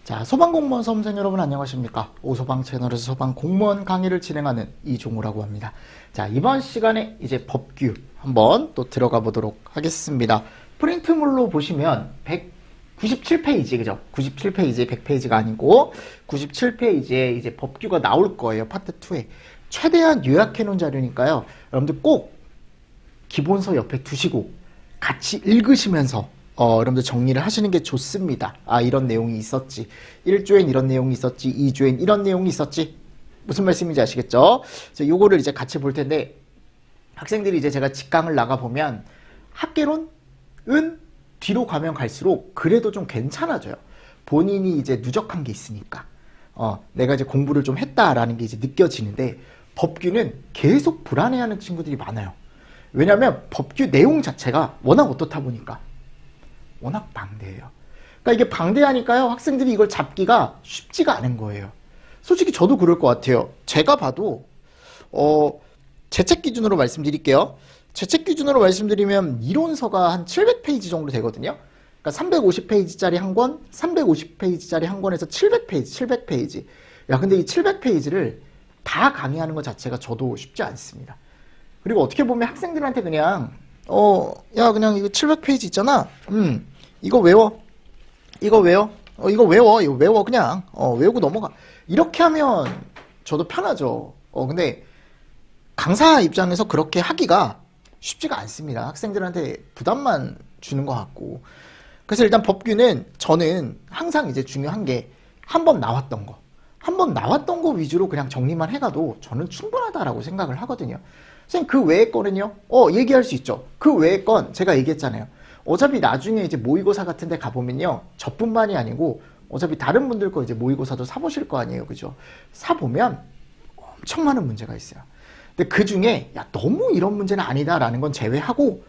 자, 소방공무원 수험생 여러분 안녕하십니까? 오소방 채널에서 소방공무원 강의를 진행하는 이종우라고 합니다. 자, 이번 시간에 이제 법규 한번 또 들어가 보도록 하겠습니다. 프린트물로 보시면 197페이지, 그죠? 97페이지, 100페이지가 아니고 97페이지에 이제 법규가 나올 거예요. 파트 2에. 최대한 요약해 놓은 자료니까요. 여러분들 꼭 기본서 옆에 두시고 같이 읽으시면서 여러분들 정리를 하시는 게 좋습니다. 아, 이런 내용이 있었지. 1조엔 이런 내용이 있었지. 2조엔 이런 내용이 있었지. 무슨 말씀인지 아시겠죠? 요거를 이제 같이 볼 텐데, 학생들이 이제 제가 직강을 나가보면, 학개론은 뒤로 가면 갈수록 그래도 좀 괜찮아져요. 본인이 이제 누적한 게 있으니까. 내가 이제 공부를 좀 했다라는 게 이제 느껴지는데, 법규는 계속 불안해하는 친구들이 많아요. 왜냐면 법규 내용 자체가 워낙 어떻다 보니까. 워낙 방대해요. 그러니까 이게 방대하니까요, 학생들이 이걸 잡기가 쉽지가 않은 거예요. 솔직히 저도 그럴 것 같아요. 제가 봐도 제 책 기준으로 말씀드릴게요. 제 책 기준으로 말씀드리면 이론서가 한 700페이지 정도 되거든요. 그러니까 350페이지짜리 한 권, 350페이지짜리 한 권에서 700페이지. 야, 근데 이 700페이지를 다 강의하는 것 자체가 저도 쉽지 않습니다. 그리고 어떻게 보면 학생들한테 그냥 야, 그냥 이거 700페이지 있잖아. 이거 외워. 이거 외워. 이거 외워. 그냥. 외우고 넘어가. 이렇게 하면 저도 편하죠. 근데 강사 입장에서 그렇게 하기가 쉽지가 않습니다. 학생들한테 부담만 주는 것 같고. 그래서 일단 법규는 저는 항상 이제 중요한 게 한 번 나왔던 거 위주로 그냥 정리만 해가도 저는 충분하다라고 생각을 하거든요. 선생님, 그 외의 거는요? 얘기할 수 있죠. 그 외의 건 제가 얘기했잖아요. 어차피 나중에 이제 모의고사 같은 데 가보면요, 저뿐만이 아니고 어차피 다른 분들 거 이제 모의고사도 사보실 거 아니에요. 그죠? 사보면 엄청 많은 문제가 있어요. 근데 그 중에 야, 너무 이런 문제는 아니다라는 건 제외하고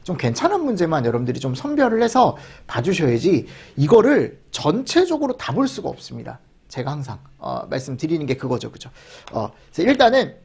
좀 괜찮은 문제만 여러분들이 좀 선별을 해서 봐주셔야지 이거를 전체적으로 다 볼 수가 없습니다. 제가 항상 말씀드리는 게 그거죠. 그죠? 그래서 일단은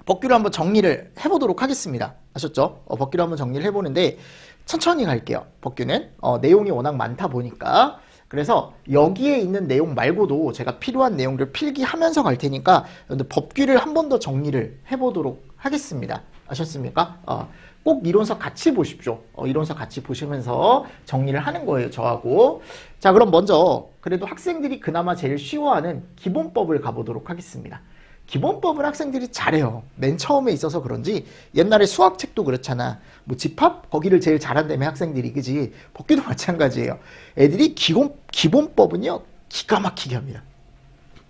법규를 한번 정리를 해보도록 하겠습니다. 아셨죠? 법규를 한번 정리를 해보는데 천천히 갈게요. 법규는 내용이 워낙 많다 보니까. 그래서 여기에 있는 내용 말고도 제가 필요한 내용들 필기하면서 갈 테니까 법규를 한 번 더 정리를 해보도록 하겠습니다. 아셨습니까? 꼭 이론서 같이 보십시오. 이론서 같이 보시면서 정리를 하는 거예요, 저하고. 자, 그럼 먼저 그래도 학생들이 그나마 제일 쉬워하는 기본법을 가보도록 하겠습니다. 기본법은 학생들이 잘해요. 맨 처음에 있어서 그런지 옛날에 수학책도 그렇잖아. 뭐 집합? 거기를 제일 잘한다며 학생들이. 그지? 법규도 마찬가지예요. 애들이 기본법은요, 기가 막히게 합니다.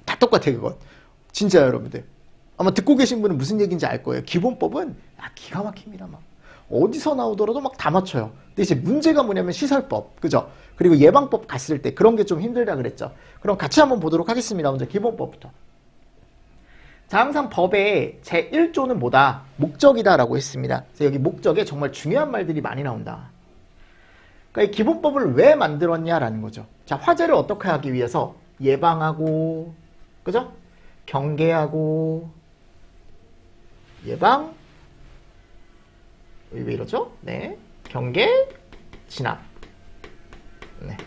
다 똑같아, 그건. 진짜 여러분들. 아마 듣고 계신 분은 무슨 얘기인지 알 거예요. 기본법은 기가 막힙니다. 막 어디서 나오더라도 막 다 맞춰요. 근데 이제 문제가 뭐냐면 시설법, 그죠? 그리고 예방법 갔을 때 그런 게 좀 힘들다 그랬죠. 그럼 같이 한번 보도록 하겠습니다. 먼저 기본법부터. 자, 항상 법의 제1조는 뭐다? 목적이다라고 했습니다. 그래서 여기 목적에 정말 중요한 말들이 많이 나온다. 그러니까 이 기본법을 왜 만들었냐라는 거죠. 자, 화재를 어떻게 하기 위해서 예방하고, 그죠? 경계하고, 예방, 왜 이러죠? 네. 경계, 진압. 네.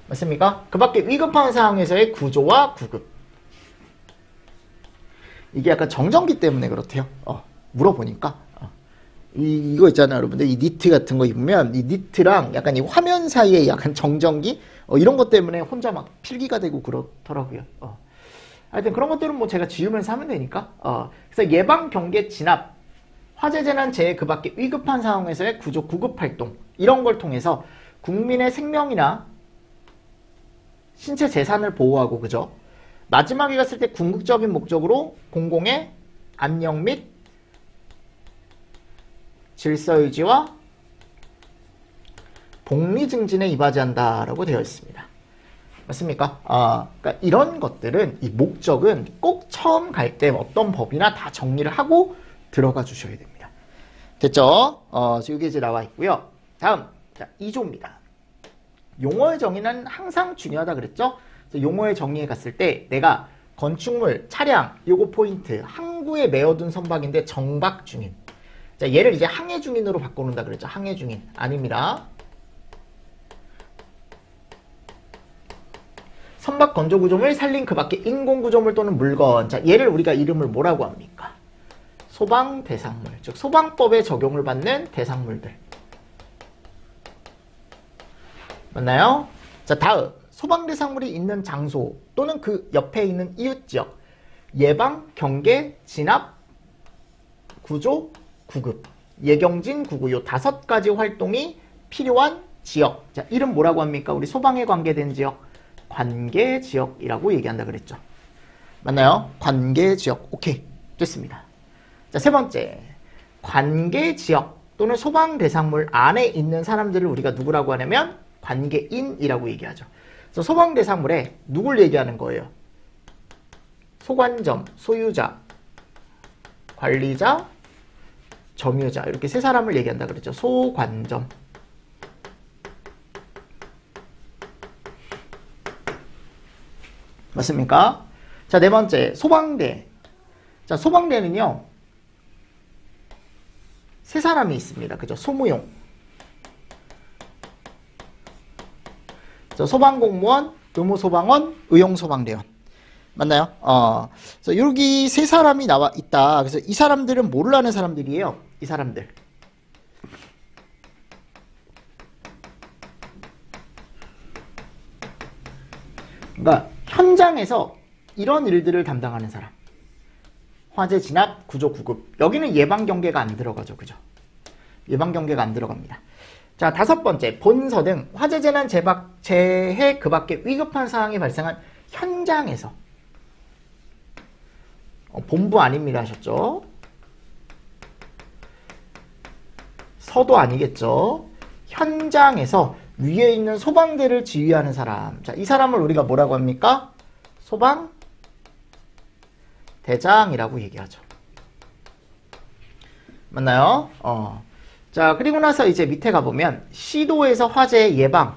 맞습니까? 그 밖에 위급한 상황에서의 구조와 구급. 이게 약간 정전기 때문에 그렇대요. 물어보니까. 이거 있잖아요, 여러분들. 이 니트 같은 거 입으면 이 니트랑 약간 이 화면 사이에 약간 정전기? 이런 것 때문에 혼자 막 필기가 되고 그렇더라고요. 하여튼 그런 것들은 뭐 제가 지우면서 하면 되니까. 그래서 예방, 경계, 진압, 화재, 재난, 재해, 그 밖에 위급한 상황에서의 구조, 구급 활동. 이런 걸 통해서 국민의 생명이나 신체 재산을 보호하고, 그죠? 마지막에 갔을 때 궁극적인 목적으로 공공의 안녕 및 질서유지와 복리 증진에 이바지한다라고 되어 있습니다. 맞습니까? 그러니까 이런 것들은, 이 목적은 꼭 처음 갈 때 어떤 법이나 다 정리를 하고 들어가 주셔야 됩니다. 됐죠? 이게 이제 나와 있고요. 다음, 자, 2조입니다. 용어의 정의는 항상 중요하다 그랬죠? 용어의 정리에 갔을 때 내가 건축물, 차량, 요거 포인트, 항구에 메어둔 선박인데 정박 중인. 자, 얘를 이제 항해 중인으로 바꿔놓는다 그랬죠? 항해 중인. 아닙니다. 선박 건조 구조물, 산림 그 밖에 인공 구조물 또는 물건. 자, 얘를 우리가 이름을 뭐라고 합니까? 소방 대상물. 즉 소방법에 적용을 받는 대상물들. 맞나요? 자, 다음. 소방 대상물이 있는 장소 또는 그 옆에 있는 이웃 지역. 예방, 경계, 진압, 구조, 구급. 예경진, 구구. 요 5가지 활동이 필요한 지역. 자, 이름 뭐라고 합니까? 우리 소방에 관계된 지역. 관계지역이라고 얘기한다 그랬죠. 맞나요? 관계지역. 오케이. 됐습니다. 자, 세 번째. 관계지역 또는 소방대상물 안에 있는 사람들을 우리가 누구라고 하냐면 관계인이라고 얘기하죠. 그래서 소방대상물에 누굴 얘기하는 거예요? 소관점, 소유자, 관리자, 점유자. 이렇게 세 사람을 얘기한다 그랬죠. 소관점. 맞습니까? 자, 네 번째, 소방대. 자, 소방대는요, 세 사람이 있습니다. 그죠? 소무용. 자, 소방공무원, 의무소방원, 의용소방대원. 맞나요? 그래서 여기 세 사람이 나와 있다. 그래서 이 사람들은 뭐를 하는 사람들이에요? 이 사람들. 그러니까 현장에서 이런 일들을 담당하는 사람. 화재 진압, 구조, 구급. 여기는 예방 경계가 안 들어가죠. 그죠? 예방 경계가 안 들어갑니다. 자, 5번째. 본서 등 화재 재난 재해 그 밖에 위급한 상황이 발생한 현장에서. 본부 아닙니다 하셨죠? 서도 아니겠죠? 현장에서 위에 있는 소방대를 지휘하는 사람. 자, 이 사람을 우리가 뭐라고 합니까? 소방대장이라고 얘기하죠. 맞나요? 자, 그리고 나서 이제 밑에 가보면 시도에서 화재 예방,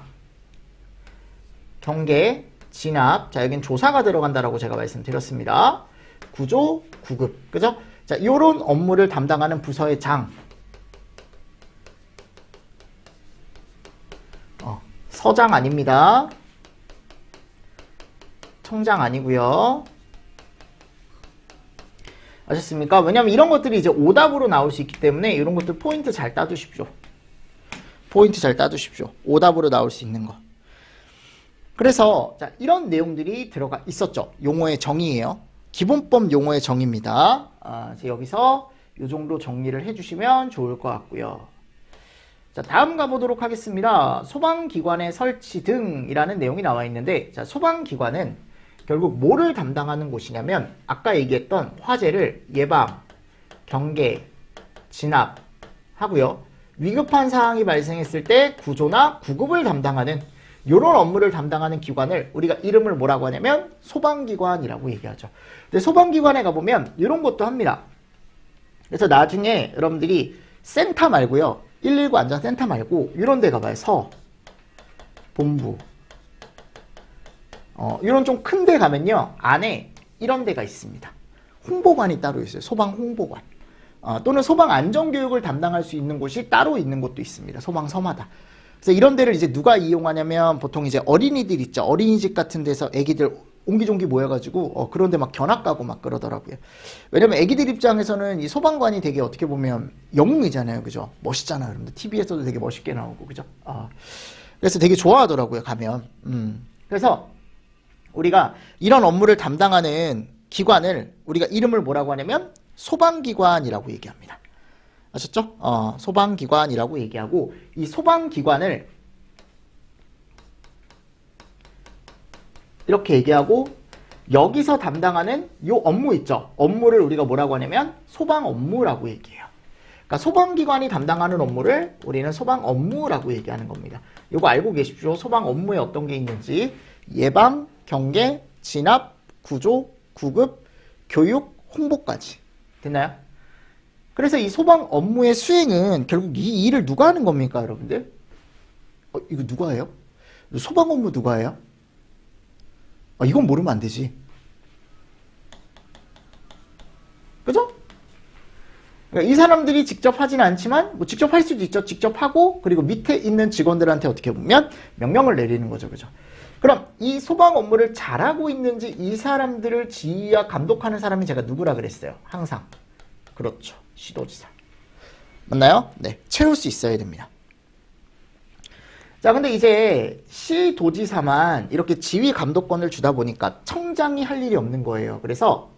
경계, 진압. 자, 여긴 조사가 들어간다라고 제가 말씀드렸습니다. 구조, 구급. 그죠? 자, 요런 업무를 담당하는 부서의 장. 서장 아닙니다. 청장 아니고요. 아셨습니까? 왜냐면 이런 것들이 이제 오답으로 나올 수 있기 때문에 이런 것들 포인트 잘 따두십시오. 포인트 잘 따두십시오. 오답으로 나올 수 있는 거. 그래서 자, 이런 내용들이 들어가 있었죠. 용어의 정의예요. 기본법 용어의 정의입니다. 여기서 이 정도 정리를 해주시면 좋을 것 같고요. 자, 다음 가보도록 하겠습니다. 소방기관의 설치 등이라는 내용이 나와 있는데, 자, 소방기관은 결국 뭐를 담당하는 곳이냐면 아까 얘기했던 화재를 예방, 경계, 진압 하고요. 위급한 상황이 발생했을 때 구조나 구급을 담당하는 이런 업무를 담당하는 기관을 우리가 이름을 뭐라고 하냐면 소방기관이라고 얘기하죠. 근데 소방기관에 가보면 이런 것도 합니다. 그래서 나중에 여러분들이 센터 말고요. 119 안전센터 말고 이런 데 가봐요. 서, 본부. 이런 좀 큰 데 가면요. 안에 이런 데가 있습니다. 홍보관이 따로 있어요. 소방 홍보관. 또는 소방 안전교육을 담당할 수 있는 곳이 따로 있는 곳도 있습니다. 소방서마다. 그래서 이런 데를 이제 누가 이용하냐면 보통 이제 어린이들 있죠. 어린이집 같은 데서 애기들 옹기종기 모여가지고 그런 데 막 견학 가고 막 그러더라고요. 왜냐면 애기들 입장에서는 이 소방관이 되게 어떻게 보면 영웅이잖아요. 그죠? 멋있잖아요. 여러분들 TV에서도 되게 멋있게 나오고 그죠? 그래서 되게 좋아하더라고요. 가면. 그래서 우리가 이런 업무를 담당하는 기관을 우리가 이름을 뭐라고 하냐면 소방기관이라고 얘기합니다. 아셨죠? 소방기관이라고 얘기하고 이 소방기관을 이렇게 얘기하고 여기서 담당하는 요 업무 있죠. 업무를 우리가 뭐라고 하냐면 소방 업무라고 얘기해요. 그러니까 소방기관이 담당하는 업무를 우리는 소방 업무라고 얘기하는 겁니다. 요거 알고 계십시오. 소방 업무에 어떤 게 있는지. 예방, 경계, 진압, 구조, 구급, 교육, 홍보까지. 됐나요? 그래서 이 소방 업무의 수행은 결국 이 일을 누가 하는 겁니까, 여러분들? 이거 누가 해요? 소방 업무 누가 해요? 이건 모르면 안 되지. 그죠? 그러니까 이 사람들이 직접 하지는 않지만 뭐 직접 할 수도 있죠. 직접 하고 그리고 밑에 있는 직원들한테 어떻게 보면 명령을 내리는 거죠. 그죠? 그럼 이 소방 업무를 잘하고 있는지 이 사람들을 지휘와 감독하는 사람이 제가 누구라 그랬어요? 항상. 그렇죠. 시도지사. 맞나요? 네. 채울 수 있어야 됩니다. 자, 근데 이제 시도지사만 이렇게 지휘 감독권을 주다 보니까 청장이 할 일이 없는 거예요. 그래서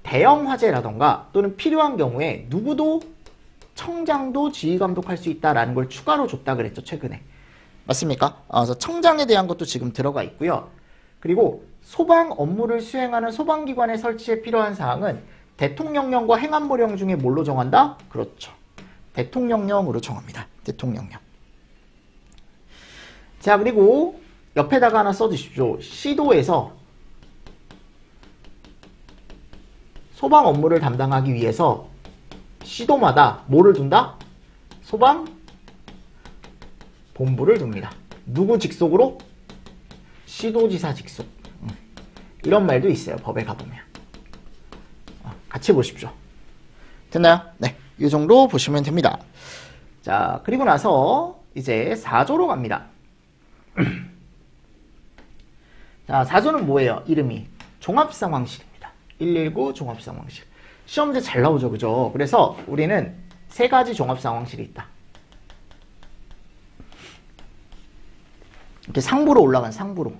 대형 화재라던가 또는 필요한 경우에 누구도 청장도 지휘 감독할 수 있다라는 걸 추가로 줬다 그랬죠, 최근에. 맞습니까? 그래서 청장에 대한 것도 지금 들어가 있고요. 그리고 소방 업무를 수행하는 소방기관의 설치에 필요한 사항은 대통령령과 행안부령 중에 뭘로 정한다? 그렇죠. 대통령령으로 정합니다. 대통령령. 자, 그리고 옆에다가 하나 써주십시오. 시도에서 소방 업무를 담당하기 위해서 시도마다 뭐를 둔다? 소방 본부를 둡니다. 누구 직속으로? 시도지사 직속. 이런 말도 있어요. 법에 가보면. 같이 보십시오. 됐나요? 네. 이 정도 보시면 됩니다. 자, 그리고 나서 이제 4조로 갑니다. 자, 4조는 뭐예요? 이름이 종합상황실입니다. 119 종합상황실. 시험 문제 잘 나오죠, 그죠? 그래서 우리는 3가지 종합상황실이 있다. 이렇게 상부로 올라간 상부로.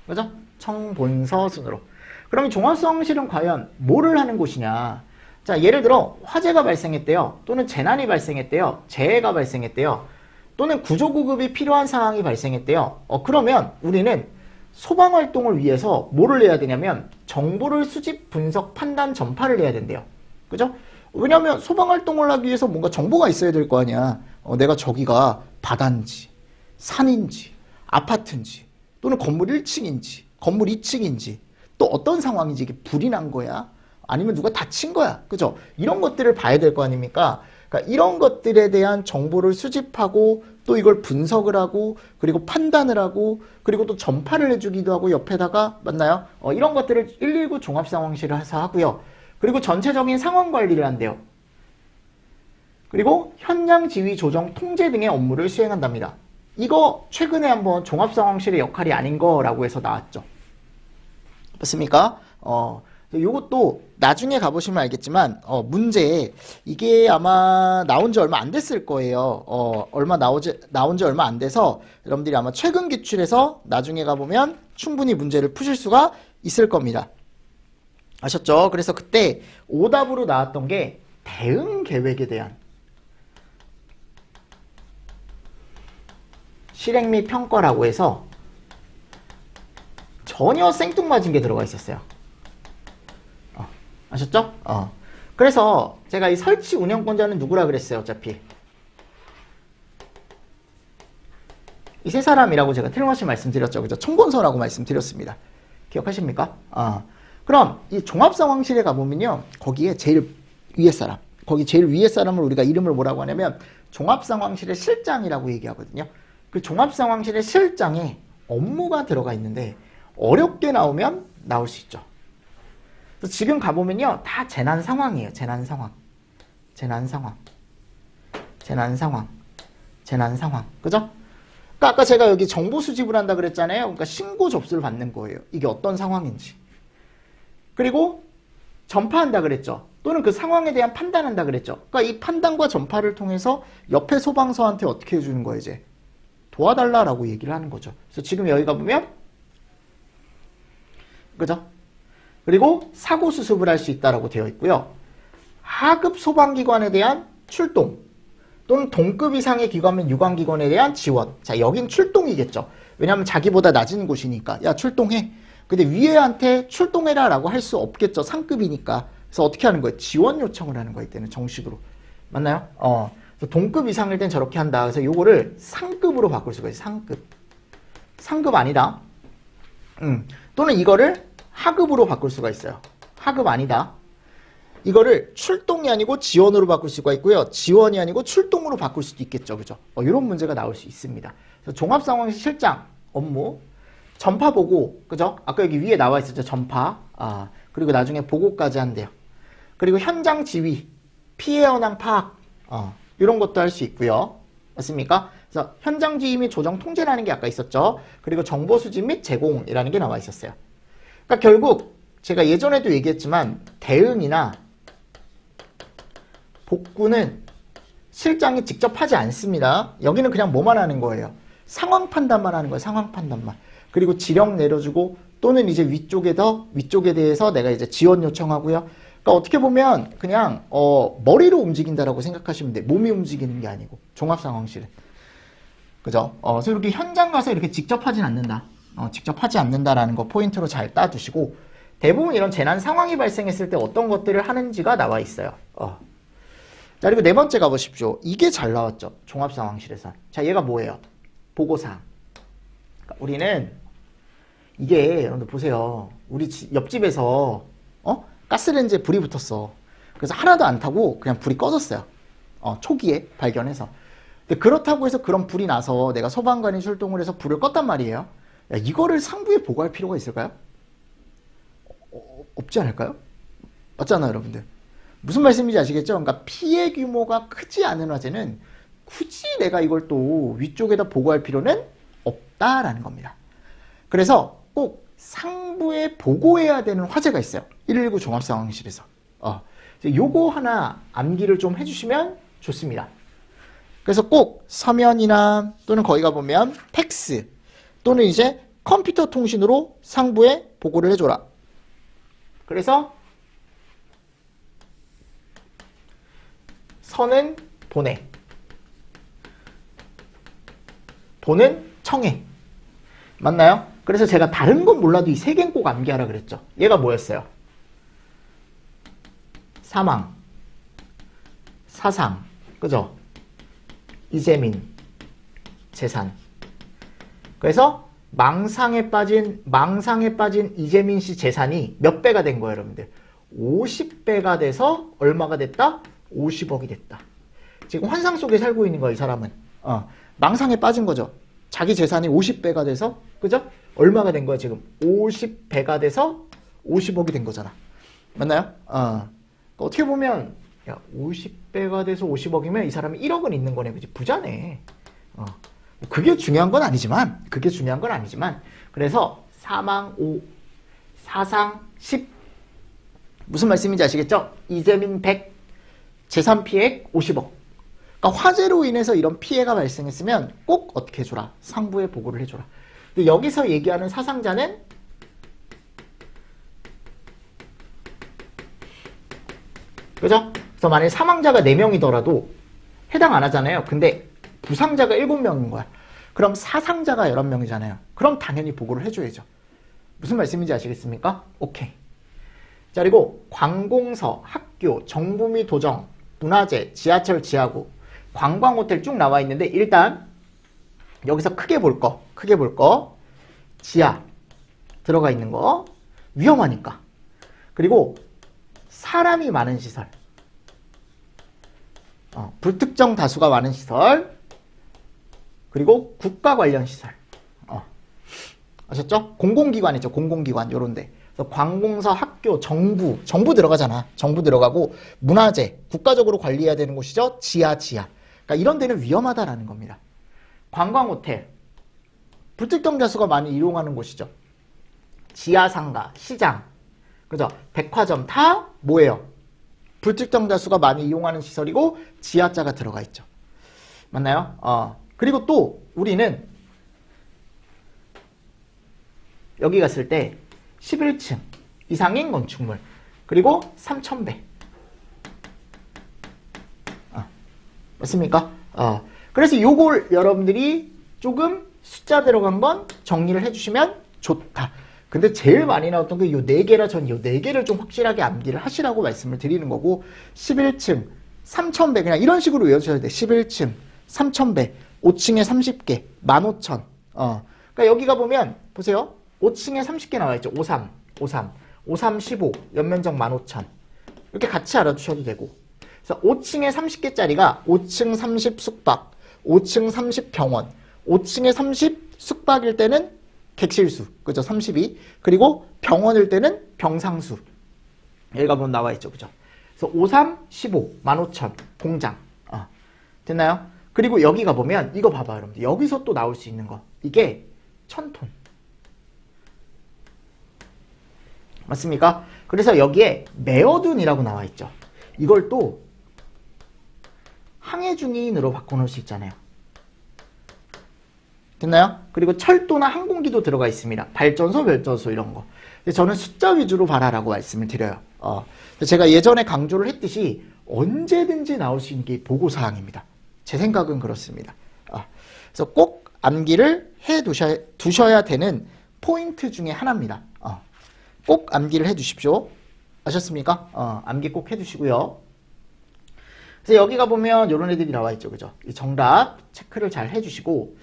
그죠? 청본서 순으로. 그럼 이 종합상황실은 과연 뭐를 하는 곳이냐? 자, 예를 들어 화재가 발생했대요. 또는 재난이 발생했대요. 재해가 발생했대요. 또는 구조구급이 필요한 상황이 발생했대요. 그러면 우리는 소방활동을 위해서 뭐를 해야 되냐면 정보를 수집, 분석, 판단, 전파를 해야 된대요. 그죠? 왜냐하면 소방활동을 하기 위해서 뭔가 정보가 있어야 될 거 아니야. 내가 저기가 바다인지, 산인지, 아파트인지, 또는 건물 1층인지, 건물 2층인지, 또 어떤 상황인지, 이게 불이 난 거야? 아니면 누가 다친 거야? 그죠? 이런 것들을 봐야 될 거 아닙니까? 그러니까 이런 것들에 대한 정보를 수집하고 또 이걸 분석을 하고 그리고 판단을 하고 그리고 또 전파를 해주기도 하고 옆에다가 맞나요? 이런 것들을 119 종합상황실을 해서 하고요. 그리고 전체적인 상황 관리를 한대요. 그리고 현장 지휘, 조정, 통제 등의 업무를 수행한답니다. 이거 최근에 한번 종합상황실의 역할이 아닌 거라고 해서 나왔죠. 맞습니까? 요것도 나중에 가보시면 알겠지만 문제 이게 아마 나온 지 얼마 안 됐을 거예요. 나온 지 얼마 안 돼서 여러분들이 아마 최근 기출에서 나중에 가보면 충분히 문제를 푸실 수가 있을 겁니다. 아셨죠? 그래서 그때 오답으로 나왔던 게 대응 계획에 대한 실행 및 평가라고 해서 전혀 생뚱맞은 게 들어가 있었어요. 아셨죠? 그래서 제가 이 설치 운영권자는 누구라 그랬어요, 어차피. 이 세 사람이라고 제가 틀림없이 말씀드렸죠. 그죠? 청본서라고 말씀드렸습니다. 기억하십니까? 그럼 이 종합상황실에 가보면요. 거기에 제일 위에 사람. 거기 제일 위에 사람을 우리가 이름을 뭐라고 하냐면 종합상황실의 실장이라고 얘기하거든요. 그 종합상황실의 실장에 업무가 들어가 있는데 어렵게 나오면 나올 수 있죠. 지금 가보면요. 다 재난 상황이에요. 재난 상황. 재난 상황. 재난 상황. 재난 상황. 그죠? 그러니까 아까 제가 여기 정보 수집을 한다 그랬잖아요. 그러니까 신고 접수를 받는 거예요. 이게 어떤 상황인지. 그리고 전파한다 그랬죠. 또는 그 상황에 대한 판단한다 그랬죠. 그러니까 이 판단과 전파를 통해서 옆에 소방서한테 어떻게 해주는 거예요, 이제? 도와달라라고 얘기를 하는 거죠. 그래서 지금 여기 가보면 그죠? 그리고 사고 수습을 할 수 있다라고 되어 있고요. 하급 소방기관에 대한 출동 또는 동급 이상의 기관이면 유관기관에 대한 지원. 자, 여긴 출동이겠죠. 왜냐하면 자기보다 낮은 곳이니까. 야, 출동해. 근데 위에한테 출동해라 라고 할 수 없겠죠. 상급이니까. 그래서 어떻게 하는 거예요? 지원 요청을 하는 거예요. 이때는 정식으로. 맞나요? 그래서 동급 이상일 땐 저렇게 한다. 그래서 요거를 상급으로 바꿀 수가 있어요. 상급. 상급 아니다. 또는 이거를 하급으로 바꿀 수가 있어요. 하급 아니다. 이거를 출동이 아니고 지원으로 바꿀 수가 있고요. 지원이 아니고 출동으로 바꿀 수도 있겠죠. 그죠? 이런 문제가 나올 수 있습니다. 그래서 종합상황실 실장 업무, 전파 보고, 그죠? 아까 여기 위에 나와 있었죠. 전파. 그리고 나중에 보고까지 한대요. 그리고 현장 지휘, 피해 현황 파악, 이런 것도 할 수 있고요. 맞습니까? 그래서 현장 지휘 및 조정 통제라는 게 아까 있었죠. 그리고 정보 수집 및 제공이라는 게 나와 있었어요. 그러니까 결국 제가 예전에도 얘기했지만 대응이나 복구는 실장이 직접 하지 않습니다. 여기는 그냥 뭐만 하는 거예요. 상황 판단만 하는 거예요. 상황 판단만. 그리고 지령 내려주고 또는 이제 위쪽에 대해서 내가 이제 지원 요청하고요. 그러니까 어떻게 보면 그냥 머리로 움직인다라고 생각하시면 돼요. 몸이 움직이는 게 아니고 종합상황실은. 그죠? 그래서 이렇게 현장 가서 이렇게 직접 하진 않는다. 직접 하지 않는다라는 거 포인트로 잘 따두시고 대부분 이런 재난 상황이 발생했을 때 어떤 것들을 하는지가 나와 있어요. 자, 그리고 네 번째 가보십시오. 이게 잘 나왔죠. 종합상황실에서. 자, 얘가 뭐예요? 보고사항. 그러니까 우리는 이게 여러분들 보세요. 우리 옆집에서 가스레인지에 불이 붙었어. 그래서 하나도 안 타고 그냥 불이 꺼졌어요. 초기에 발견해서. 근데 그렇다고 해서 그런 불이 나서 내가 소방관이 출동을 해서 불을 껐단 말이에요. 야, 이거를 상부에 보고할 필요가 있을까요? 없지 않을까요? 맞잖아요, 여러분들. 무슨 말씀인지 아시겠죠? 그러니까 피해 규모가 크지 않은 화재는 굳이 내가 이걸 또 위쪽에다 보고할 필요는 없다라는 겁니다. 그래서 꼭 상부에 보고해야 되는 화재가 있어요. 119 종합상황실에서. 요거 하나 암기를 좀 해주시면 좋습니다. 그래서 꼭 서면이나 또는 거기 가보면 팩스 또는 이제 컴퓨터 통신으로 상부에 보고를 해줘라. 그래서 선은 보내, 도는 청해. 맞나요? 그래서 제가 다른 건 몰라도 이 세 개는 꼭 암기하라 그랬죠. 얘가 뭐였어요? 사망, 사상, 그죠? 이재민, 재산. 그래서 망상에 빠진 이재민 씨 재산이 몇 배가 된 거예요, 여러분들? 50배가 돼서 얼마가 됐다? 50억이 됐다. 지금 환상 속에 살고 있는 거예요, 이 사람은. 망상에 빠진 거죠. 자기 재산이 50배가 돼서, 그죠? 얼마가 된 거야, 지금? 50배가 돼서 50억이 된 거잖아. 맞나요? 어떻게 보면, 야, 50배가 돼서 50억이면 이 사람이 1억은 있는 거네. 그치? 부자네. 그게 중요한 건 아니지만, 그래서 사망 5, 사상 10. 무슨 말씀인지 아시겠죠? 이재민 100, 재산 피해액 50억. 그러니까 화재로 인해서 이런 피해가 발생했으면 꼭 어떻게 해줘라? 상부에 보고를 해줘라. 근데 여기서 얘기하는 사상자는 그죠? 그래서 만약에 사망자가 4명이더라도 해당 안 하잖아요. 근데 부상자가 7명인 거야. 그럼 사상자가 11명이잖아요. 그럼 당연히 보고를 해줘야죠. 무슨 말씀인지 아시겠습니까? 오케이. 자, 그리고 관공서, 학교, 정부 및 도정, 문화재, 지하철, 지하구, 관광호텔 쭉 나와 있는데 일단 여기서 크게 볼 거 지하 들어가 있는 거 위험하니까. 그리고 사람이 많은 시설, 불특정 다수가 많은 시설, 그리고 국가 관련 시설. 아셨죠? 공공기관 있죠. 공공기관 요런데. 그래서 관공서, 학교, 정부 들어가잖아. 정부 들어가고 문화재, 국가적으로 관리해야 되는 곳이죠. 지하. 그러니까 이런 데는 위험하다라는 겁니다. 관광호텔, 불특정 다수가 많이 이용하는 곳이죠. 지하상가, 시장, 그죠? 백화점 다 뭐예요? 불특정 다수가 많이 이용하는 시설이고 지하자가 들어가 있죠. 맞나요? 그리고 또 우리는 여기 갔을 때 11층 이상인 건축물, 그리고 3000배. 맞습니까? 그래서 요걸 여러분들이 조금 숫자 들어간 건 정리를 해주시면 좋다. 근데 제일 많이 나왔던 게 요 4개라 전 요 4개를 좀 확실하게 암기를 하시라고 말씀을 드리는 거고, 11층 3000배 그냥 이런 식으로 외워주셔야 돼. 11층 3000배 5층에 30개 15,000. 그러니까 여기가 보면 보세요. 5층에 30개 나와 있죠. 53 15 연면적 15,000 이렇게 같이 알아두셔도 되고, 그래서 5층에 30개짜리가 5층 30 숙박, 5층 30 병원, 5층에 30 숙박일 때는 객실수, 그죠? 32. 그리고 병원일 때는 병상수. 여기가 보면 나와 있죠, 그죠? 그래서 53, 15, 15,000 공장. 됐나요? 그리고 여기 가보면 이거 봐봐요 여러분들. 여기서 또 나올 수 있는 거 이게 1000톤 맞습니까? 그래서 여기에 매어둔이라고 나와 있죠. 이걸 또 항해중인으로 바꿔놓을 수 있잖아요. 됐나요? 그리고 철도나 항공기도 들어가 있습니다. 발전소, 별전소 이런 거. 저는 숫자 위주로 봐라라고 말씀을 드려요. 제가 예전에 강조를 했듯이 언제든지 나올 수 있는 게 보고사항입니다. 제 생각은 그렇습니다. 그래서 꼭 암기를 해 두셔야 되는 포인트 중에 하나입니다. 꼭 암기를 해 두십시오. 아셨습니까? 암기 꼭 해 두시고요. 그래서 여기가 보면 이런 애들이 나와 있죠. 그죠? 이 정답 체크를 잘 해 주시고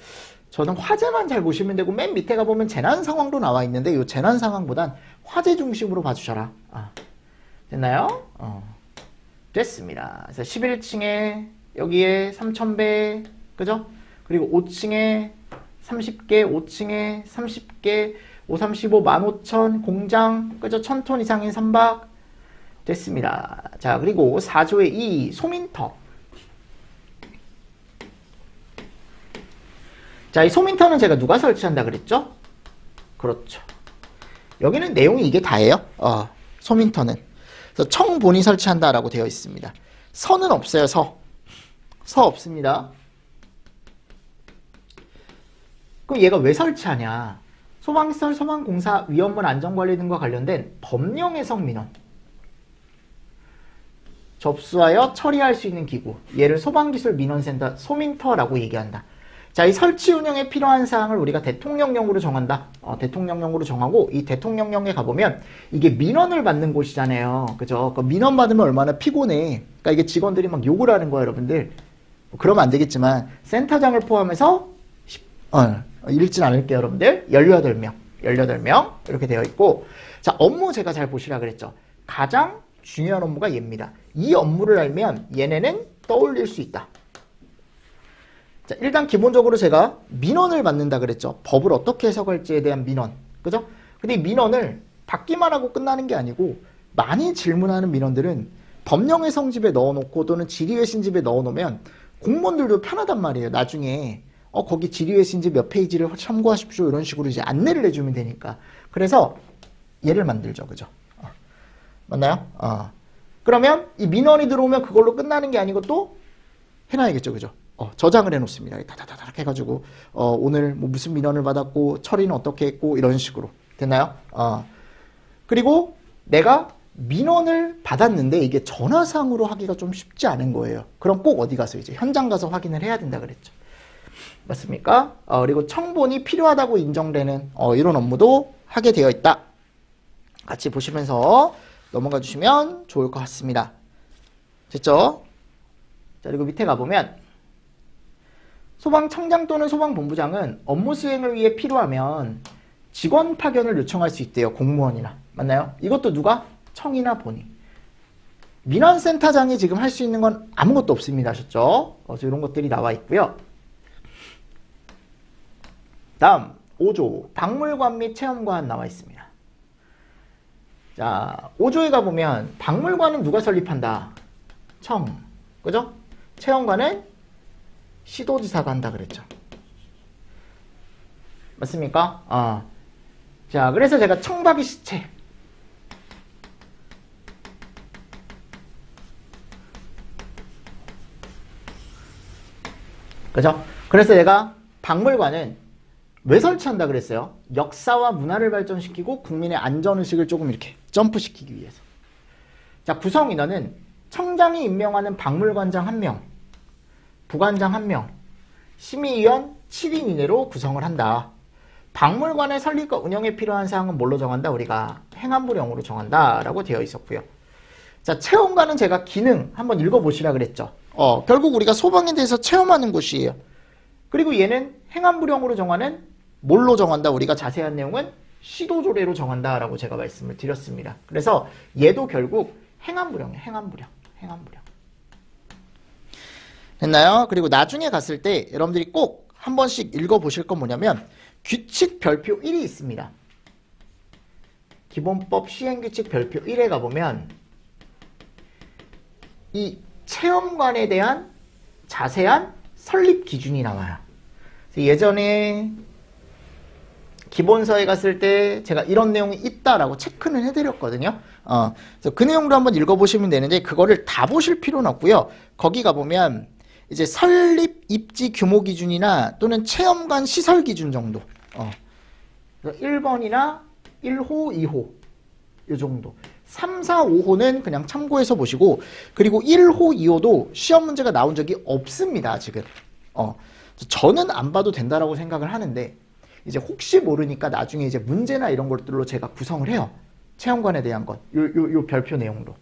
저는 화재만 잘 보시면 되고 맨 밑에 가보면 재난 상황도 나와 있는데 이 재난 상황보단 화재 중심으로 봐주셔라. 됐나요? 됐습니다. 그래서 11층에 여기에 3000배 그죠? 그리고 5층에 30개 5층에 30개 535 15,000 공장 그죠? 1000톤 이상인 선박 됐습니다. 자 그리고 4조의 2 소민터. 자, 이 소민터는 제가 누가 설치한다 그랬죠? 그렇죠. 여기는 내용이 이게 다예요. 소민터는. 그래서 청본이 설치한다라고 되어 있습니다. 서는 없어요, 서. 서 없습니다. 그럼 얘가 왜 설치하냐? 소방시설, 소방공사, 위험물 안전관리 등과 관련된 법령 해석 민원. 접수하여 처리할 수 있는 기구. 얘를 소방기술 민원센터, 소민터라고 얘기한다. 자, 이 설치 운영에 필요한 사항을 우리가 대통령령으로 정한다. 대통령령으로 정하고 이 대통령령에 가보면 이게 민원을 받는 곳이잖아요. 그죠? 민원 받으면 얼마나 피곤해. 그러니까 이게 직원들이 막 욕을 하는 거예요, 여러분들. 그러면 안 되겠지만 센터장을 포함해서 읽진 않을게요, 여러분들. 18명. 18명 이렇게 되어 있고 자, 업무 제가 잘 보시라 그랬죠. 가장 중요한 업무가 얘입니다. 이 업무를 알면 얘네는 떠올릴 수 있다. 자, 일단 기본적으로 제가 민원을 받는다 그랬죠. 법을 어떻게 해석할지에 대한 민원. 그죠? 근데 이 민원을 받기만 하고 끝나는 게 아니고 많이 질문하는 민원들은 법령 해석집에 넣어놓고 또는 질의회신집에 넣어놓으면 공무원들도 편하단 말이에요. 나중에 거기 질의회신집 몇 페이지를 참고하십시오. 이런 식으로 이제 안내를 해주면 되니까. 그래서 얘를 만들죠. 그죠? 맞나요? 그러면 이 민원이 들어오면 그걸로 끝나는 게 아니고 또 해놔야겠죠. 그죠? 저장을 해놓습니다. 다다다닥 해가지고 오늘 뭐 무슨 민원을 받았고 처리는 어떻게 했고 이런 식으로 됐나요? 그리고 내가 민원을 받았는데 이게 전화상으로 하기가 좀 쉽지 않은 거예요. 그럼 꼭 어디 가서 이제 현장 가서 확인을 해야 된다 그랬죠. 맞습니까? 그리고 청본이 필요하다고 인정되는 이런 업무도 하게 되어 있다. 같이 보시면서 넘어가 주시면 좋을 것 같습니다. 됐죠? 자, 그리고 밑에 가보면 소방청장 또는 소방본부장은 업무 수행을 위해 필요하면 직원 파견을 요청할 수 있대요. 공무원이나. 맞나요? 이것도 누가? 청이나 본이. 민원센터장이 지금 할 수 있는 건 아무것도 없습니다. 아셨죠? 그래서 이런 것들이 나와 있고요. 다음 5조 박물관 및 체험관 나와 있습니다. 자, 5조에 가보면 박물관은 누가 설립한다? 청. 그죠? 체험관은 시도지사가 한다 그랬죠. 맞습니까? 자, 그래서 제가 청박이 시체. 그죠? 그래서 내가 박물관은 왜 설치한다 그랬어요? 역사와 문화를 발전시키고 국민의 안전의식을 조금 이렇게 점프시키기 위해서. 자, 구성 인원은 청장이 임명하는 박물관장 1명, 부관장 1명, 심의위원 7인 이내로 구성을 한다. 박물관의 설립과 운영에 필요한 사항은 뭘로 정한다? 우리가 행안부령으로 정한다 라고 되어 있었고요. 자, 체험관은 제가 기능 한번 읽어보시라 그랬죠. 결국 우리가 소방에 대해서 체험하는 곳이에요. 그리고 얘는 행안부령으로 정하는 뭘로 정한다? 우리가 자세한 내용은 시도조례로 정한다 라고 제가 말씀을 드렸습니다. 그래서 얘도 결국 행안부령이에요. 행안부령. 됐나요? 그리고 나중에 갔을 때 여러분들이 꼭 한 번씩 읽어보실 건 뭐냐면 규칙 별표 1이 있습니다. 기본법 시행규칙 별표 1에 가보면 이 체험관에 대한 자세한 설립 기준이 나와요. 예전에 기본서에 갔을 때 제가 이런 내용이 있다라고 체크는 해드렸거든요. 그래서 그 내용도 한번 읽어보시면 되는데 그거를 다 보실 필요는 없고요. 거기 가보면 이제 설립 입지 규모 기준이나 또는 체험관 시설 기준 정도. 1번이나 1호, 2호 이 정도. 3, 4, 5호는 그냥 참고해서 보시고 그리고 1호, 2호도 시험 문제가 나온 적이 없습니다. 아직은. 저는 안 봐도 된다라고 생각을 하는데 이제 혹시 모르니까 나중에 이제 문제나 이런 것들로 제가 구성을 해요. 체험관에 대한 것. 요 별표 내용으로.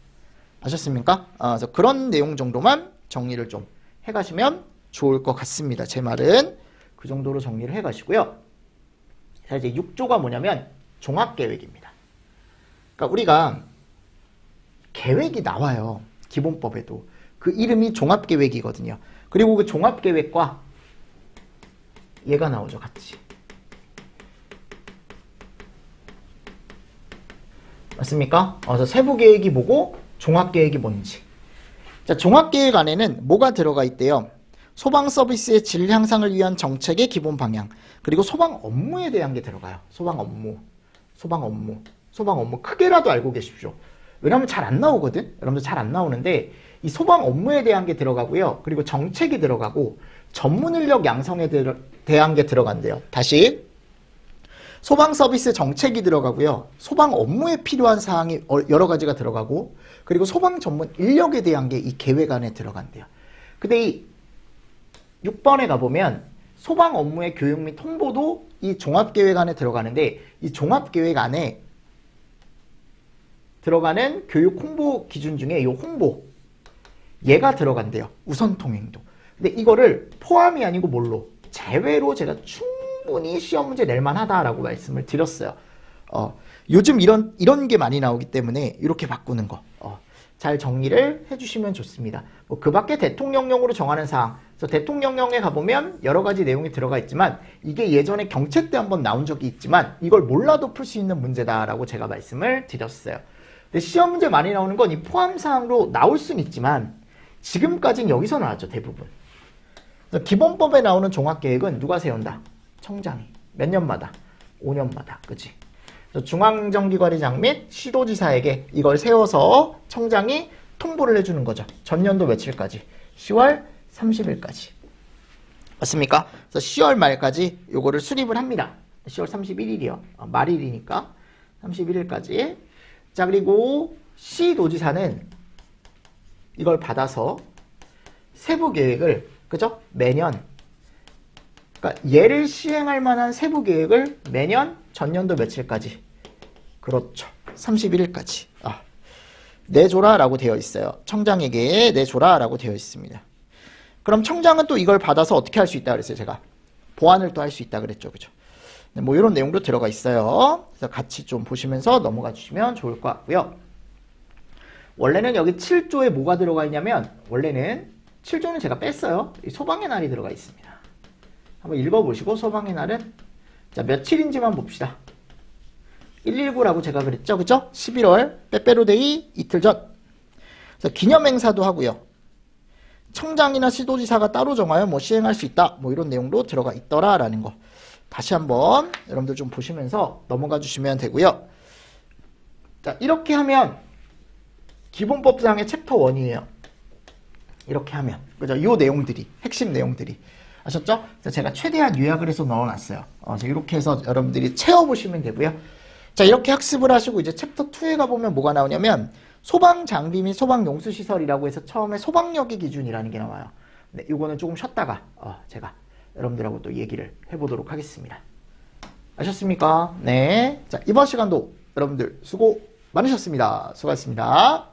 아셨습니까? 그래서 그런 내용 정도만 정리를 좀 해가시면 좋을 것 같습니다. 제 말은 그 정도로 정리를 해가시고요. 자, 이제 6조가 뭐냐면 종합계획입니다. 그러니까 우리가 계획이 나와요. 기본법에도. 그 이름이 종합계획이거든요. 그리고 그 종합계획과 얘가 나오죠. 같이. 맞습니까? 그래서 세부계획이 뭐고 종합계획이 뭔지. 자, 종합계획 안에는 뭐가 들어가 있대요? 소방 서비스의 질 향상을 위한 정책의 기본 방향, 그리고 소방 업무에 대한 게 들어가요. 소방 업무 크게라도 알고 계십시오. 왜냐하면 잘 안 나오거든. 여러분들 잘 안 나오는데 이 소방 업무에 대한 게 들어가고요. 그리고 정책이 들어가고 전문 인력 양성에 대한 게 들어간대요. 다시 소방 서비스 정책이 들어가고요. 소방 업무에 필요한 사항이 여러 가지가 들어가고 그리고 소방 전문 인력에 대한 게 이 계획 안에 들어간대요. 근데 이 6번에 가보면 소방 업무의 교육 및 홍보도 이 종합계획 안에 들어가는데 이 종합계획 안에 들어가는 교육 홍보 기준 중에 이 홍보 얘가 들어간대요. 우선 통행도. 근데 이거를 포함이 아니고 뭘로? 제외로 제가 충분히 시험 문제 낼 만하다라고 말씀을 드렸어요. 요즘 이런 게 많이 나오기 때문에 이렇게 바꾸는 거. 잘 정리를 해주시면 좋습니다. 그 밖에 대통령령으로 정하는 사항. 그래서 대통령령에 가보면 여러 가지 내용이 들어가 있지만 이게 예전에 경책 때 한번 나온 적이 있지만 이걸 몰라도 풀 수 있는 문제다라고 제가 말씀을 드렸어요. 근데 시험 문제 많이 나오는 건 이 포함 사항으로 나올 수는 있지만 지금까지는 여기서 나왔죠. 대부분. 그래서 기본법에 나오는 종합계획은 누가 세운다? 청장이. 몇 년마다? 5년마다. 그치? 중앙정기관리장 및 시도지사에게 이걸 세워서 청장이 통보를 해주는 거죠. 전년도 며칠까지? 10월 30일까지. 맞습니까? 그래서 10월 말까지 요거를 수립을 합니다. 10월 31일이요. 말일이니까 31일까지. 자, 그리고 시도지사는 이걸 받아서 세부 계획을, 그죠? 매년. 그러니까 얘를 시행할 만한 세부 계획을 매년 전년도 며칠까지. 그렇죠. 31일까지. 내줘라 라고 되어 있어요. 청장에게 내줘라 라고 되어 있습니다. 그럼 청장은 또 이걸 받아서 어떻게 할 수 있다 그랬어요. 제가 보완을 또 할 수 있다 그랬죠. 그죠? 뭐 이런 내용도 들어가 있어요. 그래서 같이 좀 보시면서 넘어가 주시면 좋을 것 같고요. 원래는 여기 7조에 뭐가 들어가 있냐면 원래는 7조는 제가 뺐어요. 소방의 날이 들어가 있습니다. 한번 읽어보시고 소방의 날은 자 며칠인지만 봅시다. 119라고 제가 그랬죠. 그죠? 11월 빼빼로데이 이틀 전. 그래서 기념행사도 하고요. 청장이나 시도지사가 따로 정하여 뭐 시행할 수 있다. 뭐 이런 내용도 들어가 있더라라는 거. 다시 한번 여러분들 좀 보시면서 넘어가 주시면 되고요. 자, 이렇게 하면 기본법상의 챕터 1이에요. 이렇게 하면. 그죠? 요 내용들이, 핵심 내용들이. 아셨죠? 그래서 제가 최대한 요약을 해서 넣어놨어요. 이렇게 해서 여러분들이 채워보시면 되고요. 자, 이렇게 학습을 하시고 이제 챕터 2에 가보면 뭐가 나오냐면 소방 장비 및 소방 용수 시설이라고 해서 처음에 소방력의 기준이라는 게 나와요. 네, 이거는 조금 쉬었다가 제가 여러분들하고 또 얘기를 해보도록 하겠습니다. 아셨습니까? 네. 자, 이번 시간도 여러분들 수고 많으셨습니다. 수고하셨습니다.